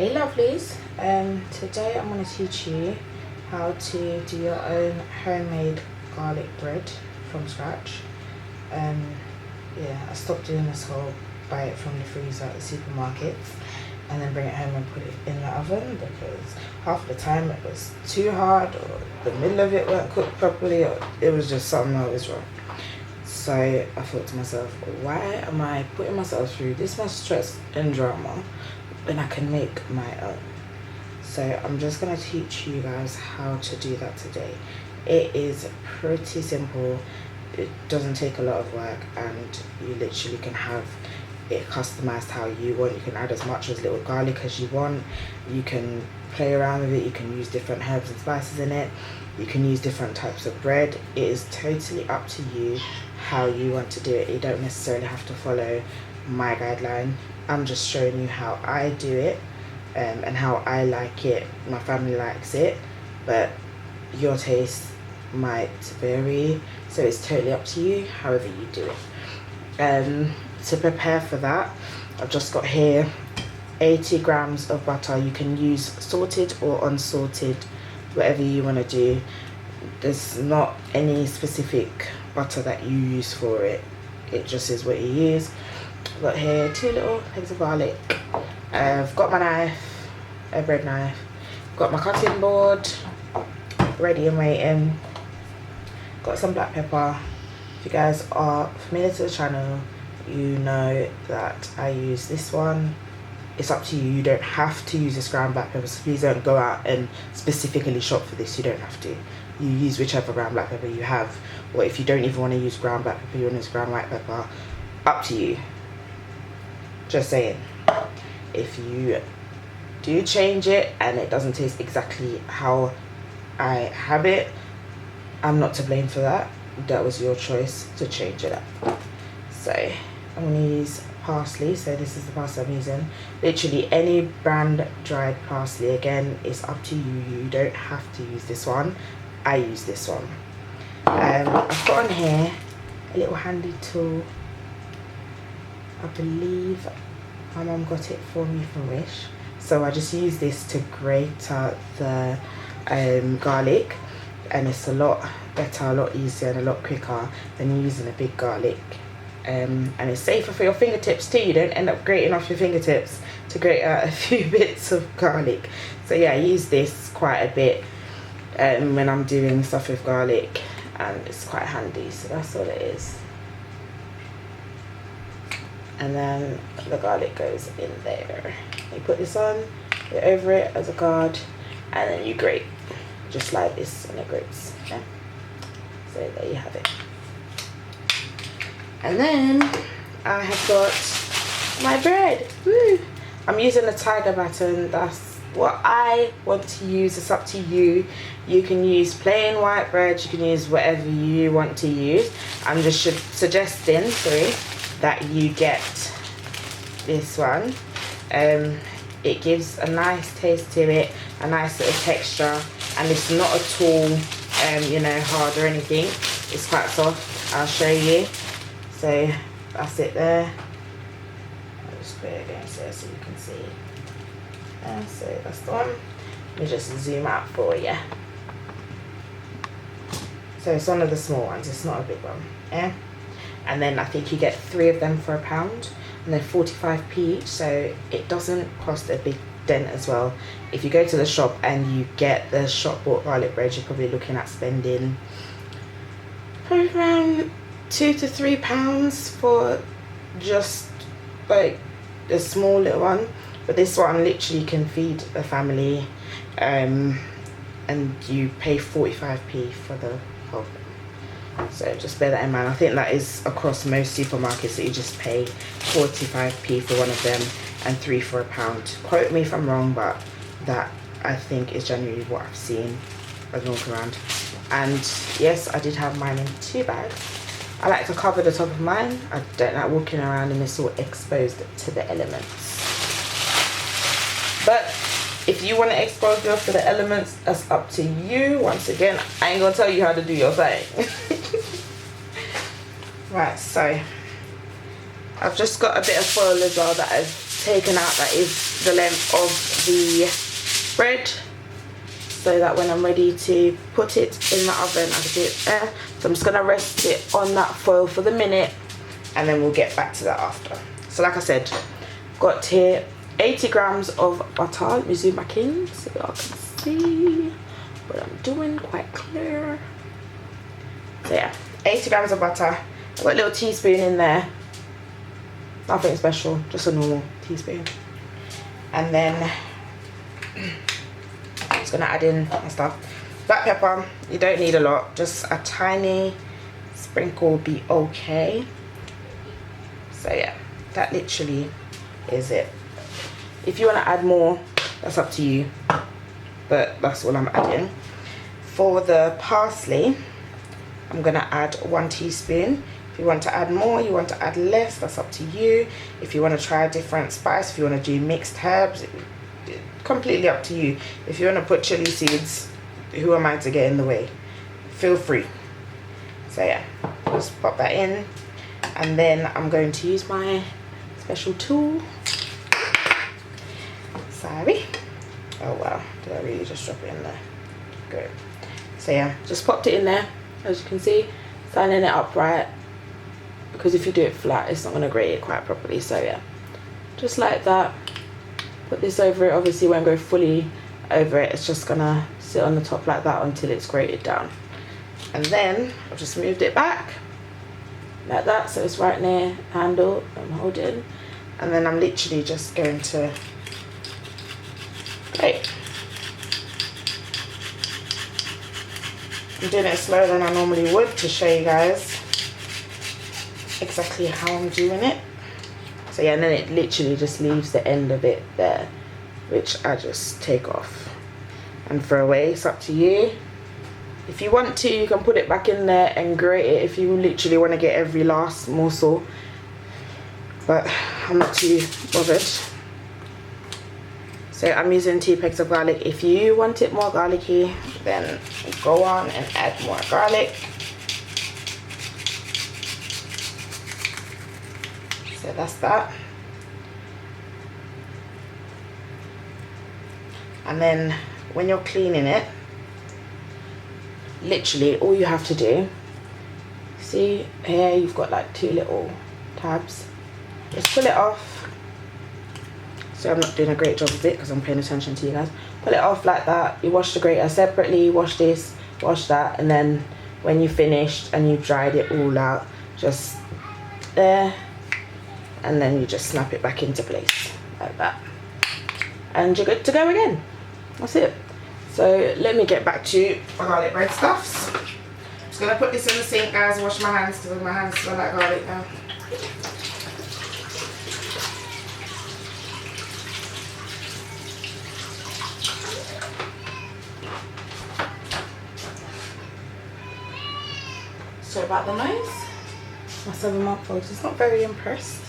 Hey lovelies, today I'm going to teach you how to do your own homemade garlic bread from scratch. Yeah, I stopped doing this whole buy it from the freezer at the supermarkets and then bring it home and put it in the oven, because half the time it was too hard, or the middle of it weren't cooked properly, or it was just something that was wrong. So I thought to myself, why am I putting myself through this much stress and drama when I can make my own? So I'm just going to teach you guys how to do that today. It is pretty simple, it doesn't take a lot of work, and you literally can have it customized how you want. You can add as much as little garlic as you want, you can play around with it, you can use different herbs and spices in it, you can use different types of bread. It is totally up to you how you want to do it. You don't necessarily have to follow my guideline. I'm just showing you how I do it and how I like it. My family likes it, but your taste might vary, so it's totally up to you however you do it. To prepare for that, I've just got here 80 grams of butter. You can use salted or unsalted, whatever you want to do. There's not any specific butter that you use for it, it just is what you use. I've got here 2 little legs of garlic. I've got my knife, a bread knife, got my cutting board ready and waiting, got some black pepper. If you guys are familiar to the channel, you know that I use this one. It's up to you, you don't have to use this ground black pepper, so please don't go out and specifically shop for this. You don't have to, you use whichever ground black pepper you have, or if you don't even want to use ground black pepper, you want to use ground white pepper, up to you. Just saying, if you do change it and it doesn't taste exactly how I have it, I'm not to blame for that. That was your choice to change it up. So I'm going to use parsley. So this is the parsley I'm using. Literally any brand dried parsley. Again, it's up to you. You don't have to use this one. I use this one. I've got on here a little handy tool. I believe my mum got it for me from Wish. So I just use this to grate out the garlic, and it's a lot better, a lot easier and a lot quicker than using a big garlic. And it's safer for your fingertips too. You don't end up grating off your fingertips to grate out a few bits of garlic. So yeah, I use this quite a bit when I'm doing stuff with garlic, and it's quite handy. So that's all it is. And then the garlic goes in there. You put this on, put it over it as a guard, and then you grate just like this, and it grates. Yeah. So there you have it. And then I have got my bread. Woo! I'm using the Tiger Baton. That's what I want to use. It's up to you. You can use plain white bread, you can use whatever you want to use. I'm just suggesting, that you get this one. It gives a nice taste to it, a nice little texture, and it's not at all you know, hard or anything. It's quite soft. I'll show you. So that's it there. I'll just put it against there so you can see. So that's the one. Let me just zoom out for you. So it's one of the small ones, it's not a big one. Yeah. And then I think you get 3 of them for £1, and they're 45p each, so it doesn't cost a big dent as well. If you go to the shop and you get the shop bought garlic bread, you're probably looking at spending probably around £2 to £3 for just like a small little one. But this one literally can feed a family, and you pay 45p for the whole thing. So just bear that in mind. I think that is across most supermarkets, that you just pay 45p for one of them and 3 for £1. Quote me if I'm wrong, but that I think is generally what I've seen as I walk around. And yes, I did have mine in 2 bags. I like to cover the top of mine. I don't like walking around and it's all exposed to the elements. But if you want to expose yourself to the elements, that's up to you. Once again, I ain't gonna tell you how to do your thing. Right, so I've just got a bit of foil as well that I've taken out that is the length of the bread, so that when I'm ready to put it in the oven I can do it there. So I'm just going to rest it on that foil for the minute, and then we'll get back to that after. So like I said, got here 80 grams of butter. Let me zoom back in so y'all can see what I'm doing quite clear. So yeah, 80 grams of butter. I've got a little teaspoon in there, nothing special, just a normal teaspoon. And then I'm just gonna add in my stuff. Black pepper, you don't need a lot, just a tiny sprinkle will be okay. So yeah, that literally is it. If you want to add more, that's up to you, but that's all I'm adding. For the parsley, I'm gonna add 1 teaspoon. If you want to add more, you want to add less, that's up to you. If you want to try a different spice, if you want to do mixed herbs, completely up to you. If you want to put chili seeds, who am I to get in the way? Feel free. So yeah, just pop that in, and then I'm going to use my special tool. Sorry. Oh wow, did I really just drop it in there? Good. So yeah, just popped it in there. As you can see, lining it up right, because if you do it flat, it's not going to grate it quite properly. So yeah, just like that. Put this over it. Obviously won't go fully over it, it's just gonna sit on the top like that until it's grated down. And then I've just moved it back like that, so it's right near the handle I'm holding, and then I'm literally just going to grate. I'm doing it slower than I normally would to show you guys exactly how I'm doing it. So yeah, and then it literally just leaves the end of it there, which I just take off and throw away. It's up to you. If you want to, you can put it back in there and grate it if you literally want to get every last morsel, but I'm not too bothered. So I'm using 2 pegs of garlic. If you want it more garlicky, then go on and add more garlic. So that's that. And then when you're cleaning it, literally all you have to do, see here you've got like 2 little tabs, just pull it off. So I'm not doing a great job of it because I'm paying attention to you guys. Pull it off like that. You wash the grater separately, wash this, wash that, and then when you finished and you've dried it all out, just there, and then you just snap it back into place like that, and you're good to go again. That's it. So let me get back to my garlic bread stuffs. I'm just gonna put this in the sink, guys, and wash my hands because my hands smell like garlic now. Sorry about the noise. My 7-month-old is not very impressed.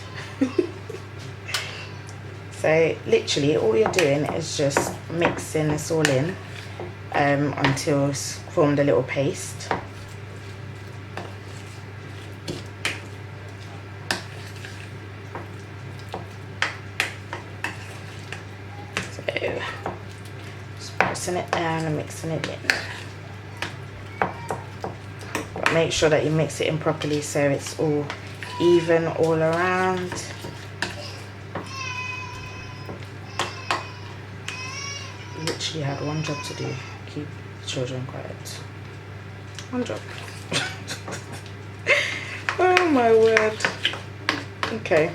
So literally all you're doing is just mixing this all in until it's formed a little paste. So just pressing it down and mixing it in. But make sure that you mix it in properly so it's all even all around. Literally had one job to do: keep the children quiet. One job. Oh my word. Okay,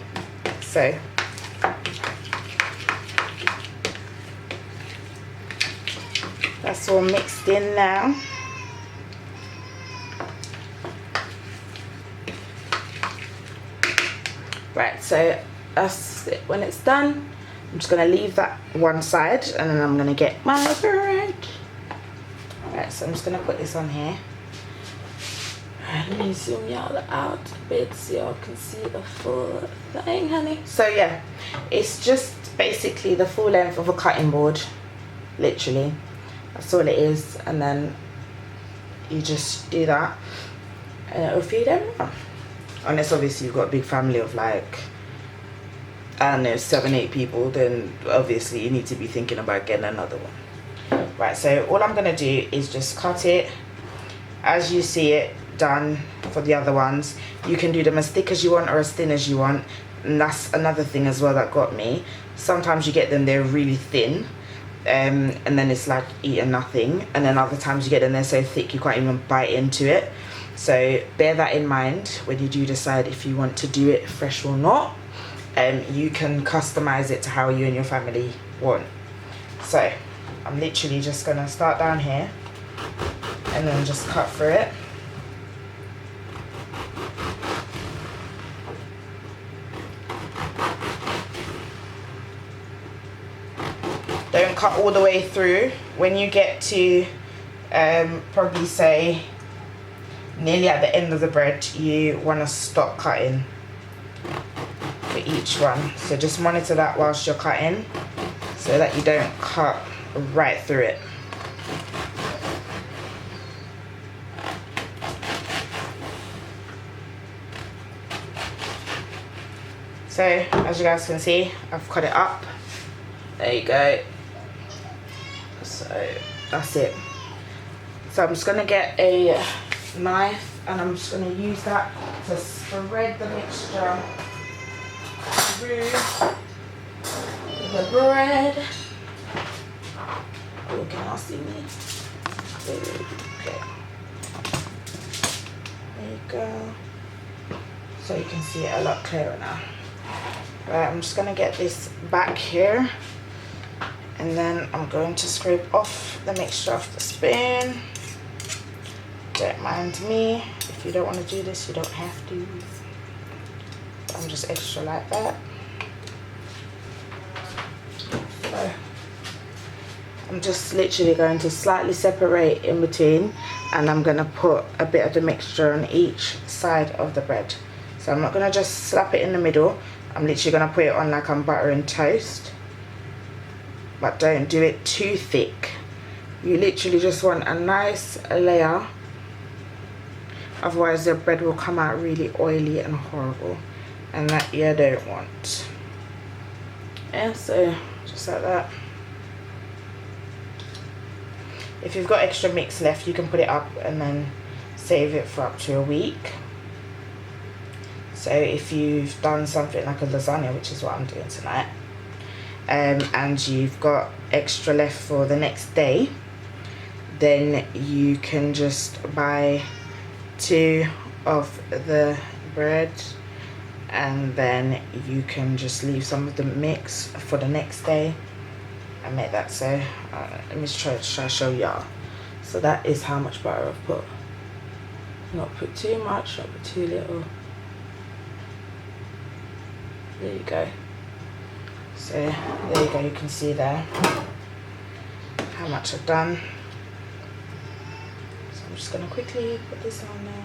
so that's all mixed in now. Right, so that's it. When it's done, I'm just going to leave that one side, and then I'm going to get my bread. Right, so I'm just going to put this on here. Right, let me zoom y'all out a bit so y'all can see the full thing, honey. So yeah, it's just basically the full length of a cutting board, literally. That's all it is, and then you just do that, and it'll feed everyone. Unless obviously you've got a big family of like I don't know, 7-8 people, then obviously you need to be thinking about getting another one. Right, so all I'm gonna do is just cut it as you see it done for the other ones. You can do them as thick as you want or as thin as you want, and that's another thing as well that got me. Sometimes you get them, they're really thin, and then it's like eating nothing, and then other times you get them, they're so thick you can't even bite into it. So bear that in mind when you do decide if you want to do it fresh or not. You can customize it to how you and your family want. So I'm literally just gonna start down here and then just cut through it. Don't cut all the way through. When you get to probably say nearly at the end of the bread, you want to stop cutting for each one. So just monitor that whilst you're cutting so that you don't cut right through it. So as you guys can see, I've cut it up. There you go. So that's it. So I'm just gonna get a knife and I'm just gonna use that to spread the mixture through the bread. Oh, can y'all see me? Okay. There you go. So you can see it a lot clearer now. Right, I'm just gonna get this back here, and then I'm going to scrape off the mixture off the spoon. Don't mind me. If you don't want to do this, you don't have to. I'm just extra like that. So I'm just literally going to slightly separate in between, and I'm going to put a bit of the mixture on each side of the bread. So I'm not going to just slap it in the middle. I'm literally going to put it on like I'm buttering toast. But don't do it too thick. You literally just want a nice layer. Otherwise the bread will come out really oily and horrible, and that you don't want. Yeah, so just like that. If you've got extra mix left, you can put it up and then save it for up to a week. So if you've done something like a lasagna, which is what I'm doing tonight, and you've got extra left for the next day, then you can just buy 2 of the bread, and then you can just leave some of the mix for the next day and make that. So let me try to show y'all. So that is how much butter I've put. Not put too much, not put too little. There you go. So there you go, you can see there how much I've done. So I'm just gonna quickly put this on now.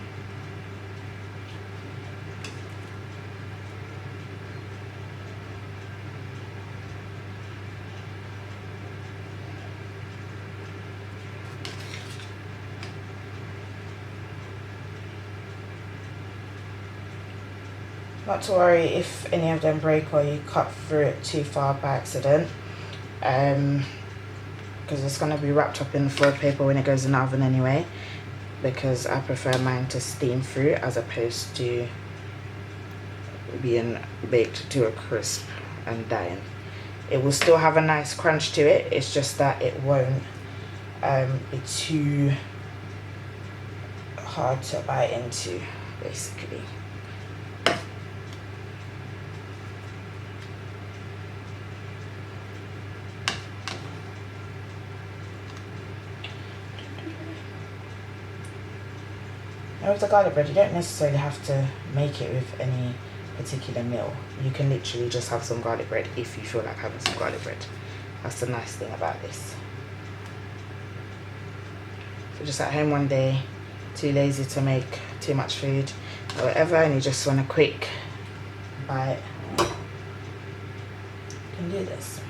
Not to worry if any of them break or you cut through it too far by accident, because it's going to be wrapped up in foil paper when it goes in the oven anyway, because I prefer mine to steam through as opposed to being baked to a crisp and dying. It will still have a nice crunch to it, it's just that it won't be too hard to bite into, basically. Now with the garlic bread, you don't necessarily have to make it with any particular meal. You can literally just have some garlic bread if you feel like having some garlic bread. That's the nice thing about this. So just at home one day, too lazy to make too much food or whatever, and you just want a quick bite, you can do this.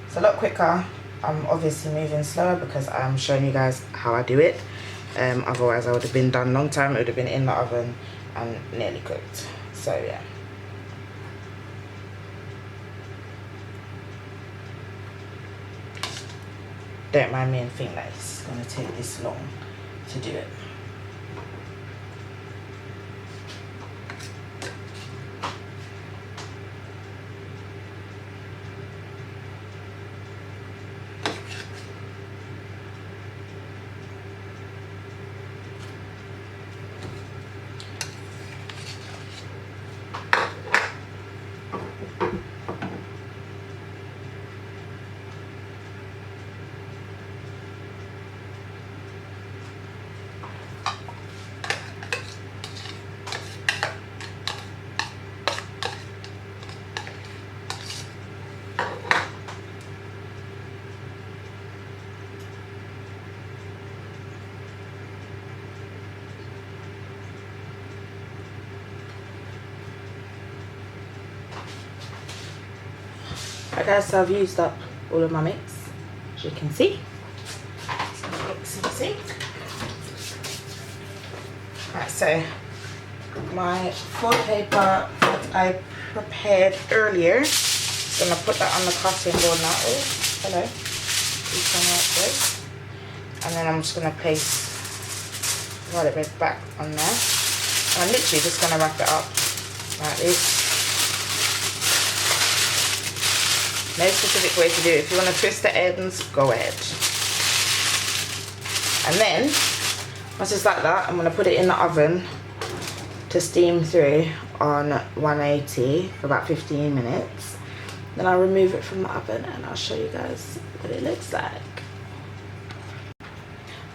It's a lot quicker. I'm obviously moving slower because I'm showing you guys how I do it. Otherwise I would have been done a long time. It would have been in the oven and nearly cooked. So yeah. don't mind me and think that it's going to take this long to do it. Right guys, so I've used up all of my mix, as you can see. So mix in the sink. Right, so my foil paper that I prepared earlier, just gonna put that on the cutting board now. Oh, hello. And then I'm just gonna place garlic bread back on there. And I'm literally just gonna wrap it up like this. No specific way to do it. If you want to twist the ends, go ahead. And then, once it's like that, I'm going to put it in the oven to steam through on 180 for about 15 minutes. Then I'll remove it from the oven and I'll show you guys what it looks like.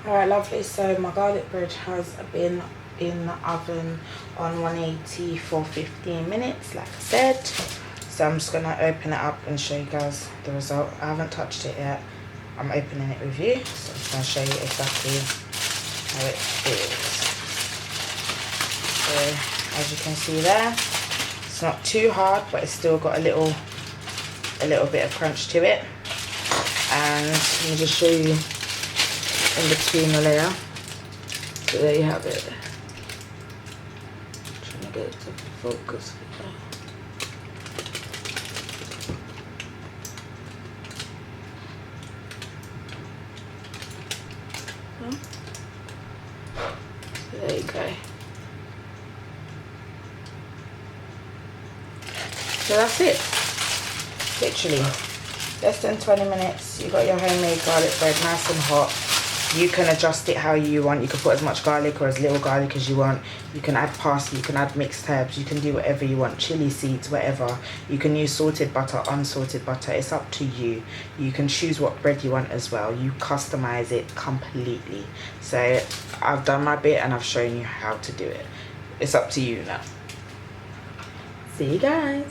Alright, lovely. So my garlic bread has been in the oven on 180 for 15 minutes, like I said. So I'm just going to open it up and show you guys the result. I haven't touched it yet. I'm opening it with you. So I'm just going to show you exactly how it feels. So as you can see there, it's not too hard, but it's still got a little bit of crunch to it. And let me just show you in between the layer. So there you have it. I'm trying to get it to focus. There you go. So that's it. Literally, less than 20 minutes. You got your homemade garlic bread nice and hot. You can adjust it how you want. You can put as much garlic or as little garlic as you want. You can add parsley, you can add mixed herbs, you can do whatever you want, chili seeds, whatever. You can use salted butter, unsalted butter, it's up to you. You can choose what bread you want as well. You customize it completely. So I've done my bit and I've shown you how to do it. It's up to you now. See you guys.